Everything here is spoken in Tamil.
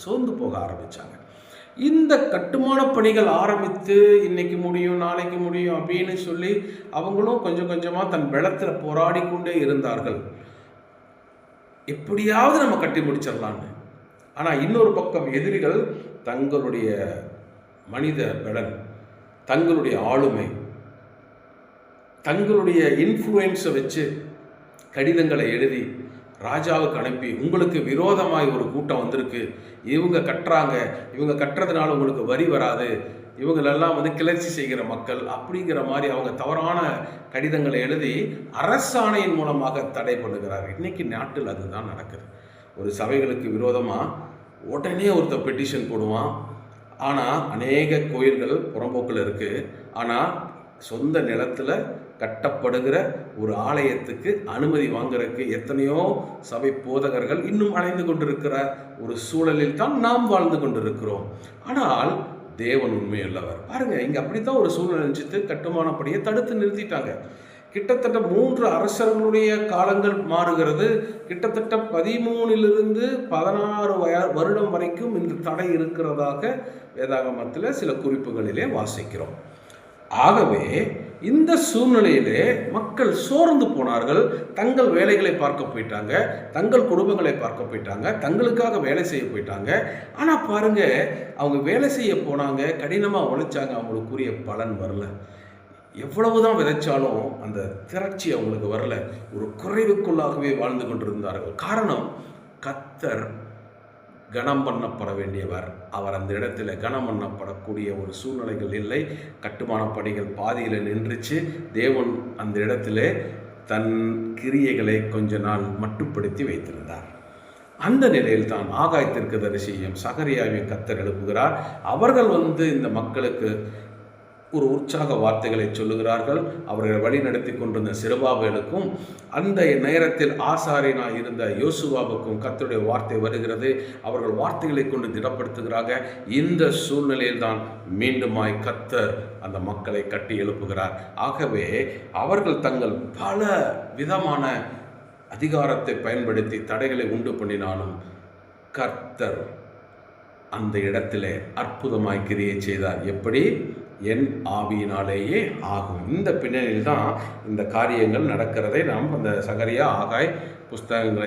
சோர்ந்து போக ஆரம்பித்தாங்க. இந்த கட்டுமான பணிகள் ஆரம்பித்து இன்னைக்கு முடியும், நாளைக்கு முடியும் அப்படின்னு சொல்லி அவங்களும் கொஞ்சம் கொஞ்சமாக தன் பலத்தில் போராடி கொண்டே இருந்தார்கள். எப்படியாவது நம்ம கட்டி முடிச்சிடலான்னு. ஆனால் இன்னொரு பக்கம் எதிரிகள் தங்களுடைய மனித பலன், தங்களுடைய ஆளுமை, தங்களுடைய இன்ஃப்ளூயன்ஸை வச்சு கடிதங்களை எழுதி ராஜாவுக்கு அனுப்பி, உங்களுக்கு விரோதமாய் ஒரு கூட்டம் வந்திருக்கு, இவங்க கட்டுறாங்க, இவங்க கட்டுறதுனால உங்களுக்கு வரி வராது, இவங்களெல்லாம் கிளர்ச்சி செய்கிற மக்கள் அப்படிங்கிற மாதிரி அவங்க தவறான கடிதங்களை எழுதி அரசாணையின் மூலமாக தடை பண்ணுகிறார்கள். இன்னைக்கு நாட்டில் அதுதான் நடக்குது. ஒரு சபைகளுக்கு விரோதமாக உடனே ஒருத்தர் பெட்டிஷன் போடுவான். ஆனால் அநேக கோயில்கள் புறம்போக்கில் இருக்குது. ஆனால் சொந்த நிலத்தில் கட்டப்படுகிற ஒரு ஆலயத்துக்கு அனுமதி வாங்குறதுக்கு எத்தனையோ சபை போதகர்கள் இன்னும் அலைந்து கொண்டிருக்கிற ஒரு சூழலில் தான் நாம் வாழ்ந்து கொண்டிருக்கிறோம். ஆனால் தேவன் உண்மையுள்ளவர். பாருங்க, இங்கே அப்படித்தான் ஒரு சூழ்நிலை நினைச்சிட்டு கட்டுமானப்படியை தடுத்து நிறுத்திட்டாங்க. கிட்டத்தட்ட 3 அரசர்களுடைய காலங்கள் மாறுகிறது. கிட்டத்தட்ட 13லிருந்து 16 வருடம் வரைக்கும் இந்த தடை இருக்கிறதாக வேதாகமத்தில் சில குறிப்புகளிலே வாசிக்கிறோம். ஆகவே இந்த சூழ்நிலையிலே மக்கள் சோர்ந்து போனார்கள். தங்கள் வேலைகளை பார்க்க போயிட்டாங்க, தங்கள் குடும்பங்களை பார்க்க போயிட்டாங்க, தங்களுக்காக வேலை செய்ய போயிட்டாங்க. ஆனால் பாருங்க, அவங்க வேலை செய்ய போனாங்க, கடினமாக உழைச்சாங்க, அவங்களுக்குரிய பலன் வரல. எவ்வளவுதான் விதைச்சாலும் அந்த திரட்சி அவங்களுக்கு வரல. ஒரு குறைவுக்குள்ளாகவே வாழ்ந்து கொண்டிருந்தார்கள். காரணம், கர்த்தர் கனம் பண்ணப்பட வேண்டியவர். அவர் அந்த இடத்துல கனம் பண்ணப்படக்கூடிய ஒரு சூழ்நிலைகள் இல்லை. கட்டுமான பணிகள் பாதியில் நின்றுச்சு. தேவன் அந்த இடத்துல தன் கிரியைகளை கொஞ்ச நாள் மட்டுப்படுத்தி வைத்திருந்தார். அந்த நிலையில் தான் ஆகாய் தீர்க்கதரிசியையும் சகரியாவையும் கர்த்தர் எழுப்புகிறார். அவர்கள் இந்த மக்களுக்கு ஒரு உற்சாக வார்த்தைகளை சொல்லுகிறார்கள். அவர்கள் வழி நடத்தி கொண்டிருந்த செருபாபேலுக்கும் அந்த நேரத்தில் ஆசாரியனாய் இருந்த யோசுவாவுக்கும் கர்த்தருடைய வார்த்தை வருகிறது. அவர்கள் வார்த்தைகளை கொண்டு திடப்படுத்துகிறாங்க. இந்த சூழ்நிலையில் தான் மீண்டுமாய் கர்த்தர் அந்த மக்களை கட்டி எழுப்புகிறார். ஆகவே அவர்கள் தங்கள் பல விதமான அதிகாரத்தை பயன்படுத்தி தடைகளை உண்டு பண்ணினாலும் கர்த்தர் அந்த இடத்திலே அற்புதமாய் கிரியை செய்தார். எப்படி? என் ஆவியினாலேயே ஆகும். இந்த பின்னணியில் தான் இந்த காரியங்கள் நடக்கிறதை நாம் அந்த சகரியா, ஆகாய் புஸ்தகங்களை